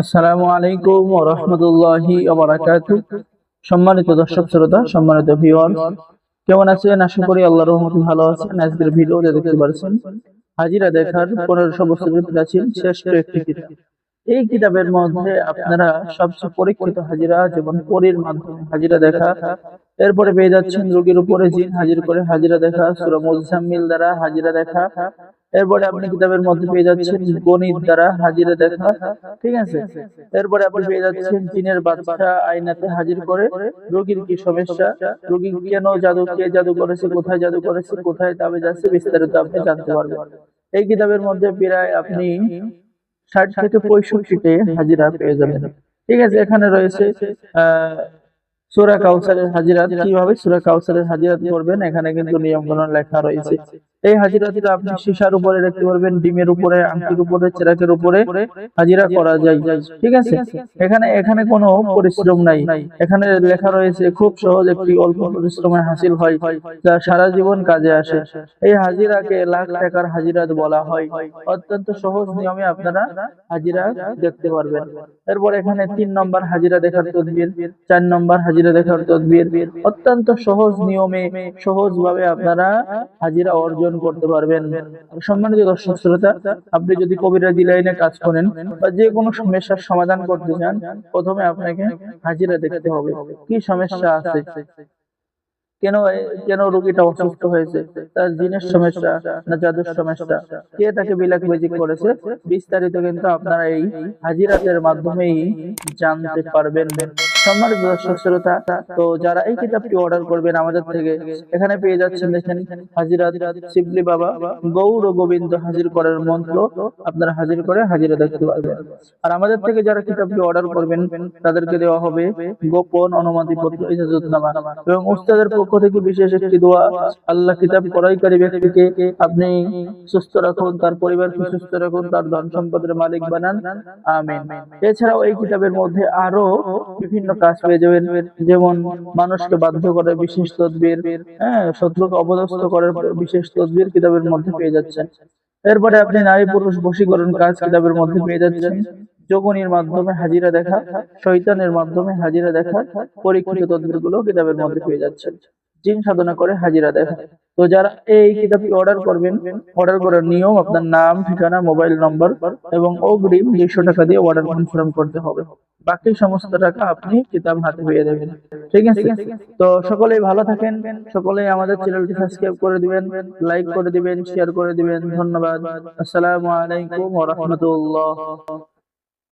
আসসালামু আলাইকুম ওয়া রাহমাতুল্লাহি ওয়া বারাকাতুহু। সম্মানিত দর্শক শ্রোতা, সম্মানিত ভিউয়ার্স, কেমন আছেন? আশা করি আল্লাহর রহমতে ভালো আছেন। আজকের ভিডিওতে দেখতে পাচ্ছেন হাজিরা দেখার 1500 বছরের প্রাচীন শ্রেষ্ঠ একটি কিতাব। এই কিতাবের মধ্যে আপনারা সবচেয়ে পরীক্ষিত হাজিরা, যেমন পরীর মাধ্যমে হাজিরা দেখা, এরপরে পেয়ে যাচ্ছেন রোগীর উপরে জিন হাজির করে হাজিরা দেখা, সূরা মুজাম্মিল দ্বারা হাজিরা দেখা, এরপরে আপনি কিতাবের মধ্যে পেয়ে যাচ্ছেন গণিত দ্বারা হাজিরা দেখা, ঠিক আছে। এরপরে আপনি পেয়ে যাচ্ছেন জিনের বাদশা আয়নাতে হাজির করে রোগীর কি সমস্যা, রোগী কেন জাদু, কে জাদু করেছে, কোথায় জাদু করেছে, কোথায় তাবিজ আছে, বিস্তারিত আপনি জানতে পারবেন। এই কিতাবের মধ্যে প্রায় আপনি 60 থেকে 65টি হাজিরা পেয়ে যাবেন, ঠিক আছে। এখানে রয়েছে আহ সূরা কাউসারের হাজিরাত, কিভাবে সূরা কাউসারের হাজিরাত করবেন, এখানে কিন্তু নিয়মকানুন লেখা রয়েছে। এই হাজিরাতটা আপনি সীসার উপরে রাখতে পারবেন, ডিমের উপরে, আংটির উপরে, চেরাকের উপরে হাজিরা করা যায়, ঠিক আছে। এখানে এখানে কোনো পরিশ্রম নাই। এখানে লেখা রয়েছে খুব সহজ, একটি অল্প পরিশ্রমে হাসিল হয়, যা সারা জীবন কাজে আসে। এই হাজিরাকে লাখ টাকার হাজিরাত বলা হয়। অত্যন্ত সহজ নিয়মে আপনারা হাজিরা দেখতে পারবেন। এরপর এখানে 3 নম্বর হাজিরা দেখার তদবির, 4 নম্বর হাজিরা দেখার তদবির, অত্যন্ত সহজ নিয়মে সহজ ভাবে আপনারা হাজিরা অর্জন করতে পারবেন। সম্মানিত দর্শক শ্রোতা, আপনি যদি কবিরাজি লাইনে কাজ করেন বা যে কোনো সমস্যার সমাধান করতে চান, প্রথমে আপনাকে হাজিরা দেখতে হবে কি সমস্যা আছে, কেন কেন রোগীটা অসুস্থ হয়েছে, তার জিনের সমস্যা না জাদুর সমস্যা, কে তাকে বিলাক বেজিক করেছে, বিস্তারিত কিন্তু আপনারা এই হাজিরাতের মাধ্যমেই জানতে পারবেন। সম্মানিত দর্শক শ্রোতা, তো যারা এই কিতাবটি অর্ডার করবেন আমাদের থেকে, এখানে পেয়ে যাচ্ছেন দেখেন হাজিরাত, শিবলি বাবা, গৌর ও গোবিন্দ হাজির করার মন্ত্র আপনারা হাজির করে হাজিরা দেখতে পারবেন। আর আমাদের থেকে যারা কিতাবটি অর্ডার করবেন তাদেরকে দেওয়া হবে গোপন অনুমতিপত্র, ইজাজতনামা, এবং উস্তাদের পক্ষ থেকে বিশেষ একটি দোয়া। আল্লাহ কিতাব ক্রয়কারী ব্যক্তিকে আপনি সুস্থ রাখুন, তার পরিবারকে সুস্থ রাখুন, তার ধন সম্পদের মালিক বানান, আমিন। এছাড়াও এই কিতাবের মধ্যে আরো বিভিন্ন কাজ পেয়ে যাবেন, যেমন মানুষকে বাধ্য করার বিশেষ তদবির, শত্রুকে অপদস্থ করার বিশেষ তদবির কিতাবের মধ্যে পেয়ে যাচ্ছেন। এরপরে আপনি নারী পুরুষ বশীকরণ কাজ কিতাবের মধ্যে পেয়ে যাচ্ছেন। যোগনীর মাধ্যমে হাজিরা দেখা, শয়তানের মাধ্যমে হাজিরা দেখা, পরীক্ষিত তদবির গুলো কিতাবের মধ্যে পেয়ে যাচ্ছেন। জিন সাধনা করে হাজিরা দেখা। তো যারা এই কিতাবটি অর্ডার করবেন, অর্ডার করার নিয়ম, আপনার নাম, ঠিকানা, মোবাইল নম্বর এবং অগ্রিম 200 টাকা দিয়ে অর্ডার কনফার্ম করতে হবে। বাকি সমস্ত টাকা আপনি কিতাব হাতে পেয়ে দেবেন, ঠিক আছে। তো সকলেই ভালো থাকেন, সকলেই আমাদের চ্যানেলটি সাবস্ক্রাইব করে দিবেন, লাইক করে দিবেন, শেয়ার করে দিবেন। ধন্যবাদ। আসসালামু আলাইকুম ওয়া রাহমাতুল্লাহ।